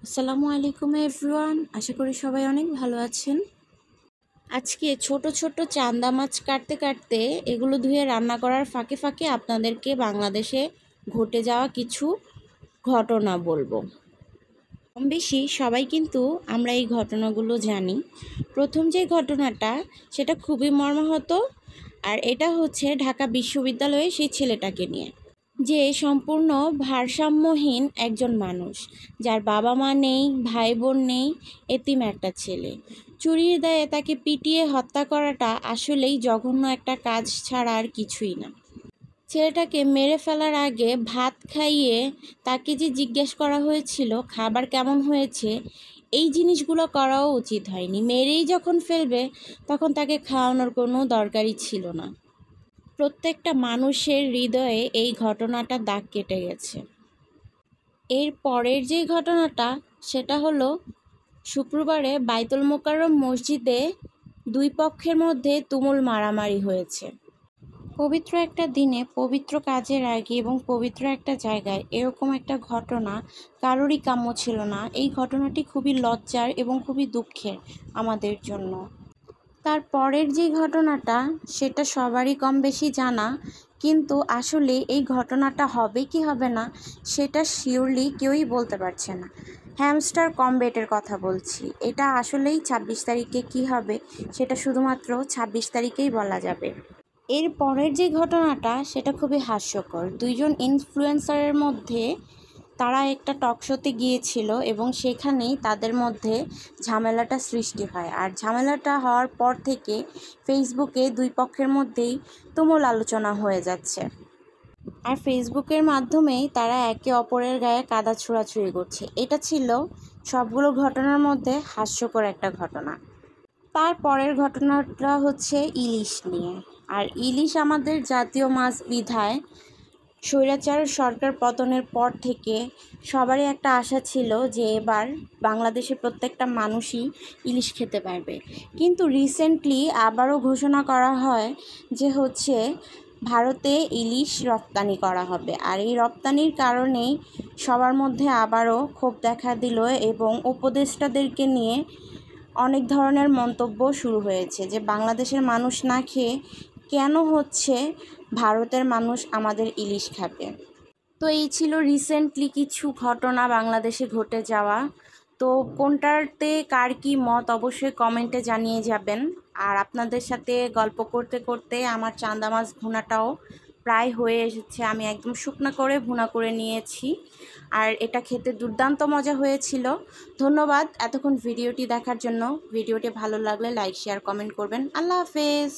আসসালামু আলাইকুম এভরিওয়ান, আশা করি সবাই অনেক ভালো আছেন। আজকে ছোট ছোট চান্দা মাছ কাটতে কাটতে এগুলো ধুয়ে রান্না করার ফাঁকে ফাঁকে আপনাদেরকে বাংলাদেশে ঘটে যাওয়া কিছু ঘটনা বলবো। কম বেশি সবাই কিন্তু আমরা এই ঘটনাগুলো জানি। প্রথম যে ঘটনাটা সেটা খুবই মর্মাহত, আর এটা হচ্ছে ঢাকা বিশ্ববিদ্যালয়ে সেই ছেলেটাকে নিয়ে, যে সম্পূর্ণ ভারসাম্যহীন একজন মানুষ, যার বাবা মা নেই, ভাই বোন নেই, এতিম একটা ছেলে। চুরির দায়ে তাকে পিটিয়ে হত্যা করাটা আসলেই জঘন্য একটা কাজ ছাড়া আর কিছুই না। ছেলেটাকে মেরে ফেলার আগে ভাত খাইয়ে তাকে যে জিজ্ঞেস করা হয়েছিল খাবার কেমন হয়েছে, এই জিনিসগুলো করাও উচিত হয়নি। মেরেই যখন ফেলবে তখন তাকে খাওয়ানোর কোনো দরকারই ছিল না। প্রত্যেকটা মানুষের হৃদয়ে এই ঘটনাটা দাগ কেটে গেছে। এর পরের যে ঘটনাটা সেটা হলো শুক্রবারে বাইতুল মোকাররম মসজিদে দুই পক্ষের মধ্যে তুমুল মারামারি হয়েছে। পবিত্র একটা দিনে পবিত্র কাজের আগে এবং পবিত্র একটা জায়গায় এরকম একটা ঘটনা কারোরই কাম্য ছিল না। এই ঘটনাটি খুবই লজ্জার এবং খুবই দুঃখের আমাদের জন্য। তারপরের যে ঘটনাটা সেটা সবারই কম বেশি জানা, কিন্তু আসলে এই ঘটনাটা হবে কি হবে না সেটা শিওরলি কেউই বলতে পারছে না। হ্যামস্টার কমবেটের কথা বলছি। এটা আসলেই ২৬ তারিখে কি হবে সেটা শুধুমাত্র ২৬ তারিখেই বলা যাবে। এর পরের যে ঘটনাটা সেটা খুবই হাস্যকর। দুইজন ইনফ্লুয়েন্সারের মধ্যে তারা একটা টক শোতে গিয়েছিল এবং সেখানেই তাদের মধ্যে ঝামেলাটা সৃষ্টি হয়। আর ঝামেলাটা হওয়ার পর থেকে ফেসবুকে দুই পক্ষের মধ্যেই তুমুল আলোচনা হয়ে যাচ্ছে, আর ফেসবুকের মাধ্যমেই তারা একে অপরের গায়ে কাদা ছোড়াছুড়ি করছে। এটা ছিল সবগুলো ঘটনার মধ্যে হাস্যকর একটা ঘটনা। তারপরের ঘটনাটা হচ্ছে ইলিশ নিয়ে। আর ইলিশ আমাদের জাতীয় মাছ বিধায় স্বৈরাচার সরকার পতনের পর থেকে সবারই একটা আশা ছিল যে এবার বাংলাদেশের প্রত্যেকটা মানুষই ইলিশ খেতে পারবে। কিন্তু রিসেন্টলি আবারও ঘোষণা করা হয় যে ভারতে ইলিশ রপ্তানি করা হবে। আর এই রপ্তানির কারণেই সবার মধ্যে আবারও ক্ষোভ দেখা দিল এবং উপদেষ্টাদেরকে নিয়ে অনেক ধরনের মন্তব্য শুরু হয়েছে যে বাংলাদেশের মানুষ না খেয়ে কেন ভারতের মানুষ আমাদের ইলিশ খাবে। তো এই ছিল রিসেন্টলি কিছু ঘটনা বাংলাদেশে ঘটে যাওয়া। তো কোনটাতে কার কী মত অবশ্যই কমেন্টে জানিয়ে যাবেন। আর আপনাদের সাথে গল্প করতে করতে আমার চান্দা মাছ ভুনাটাও প্রায় হয়ে এসেছে। আমি একদম শুকনো করে ভুনা করে নিয়েছি, আর এটা খেতে দুর্দান্ত মজা হয়েছিল। ধন্যবাদ এতক্ষণ ভিডিওটি দেখার জন্য। ভিডিওটি ভালো লাগলে লাইক, শেয়ার, কমেন্ট করবেন। আল্লাহ হাফেজ।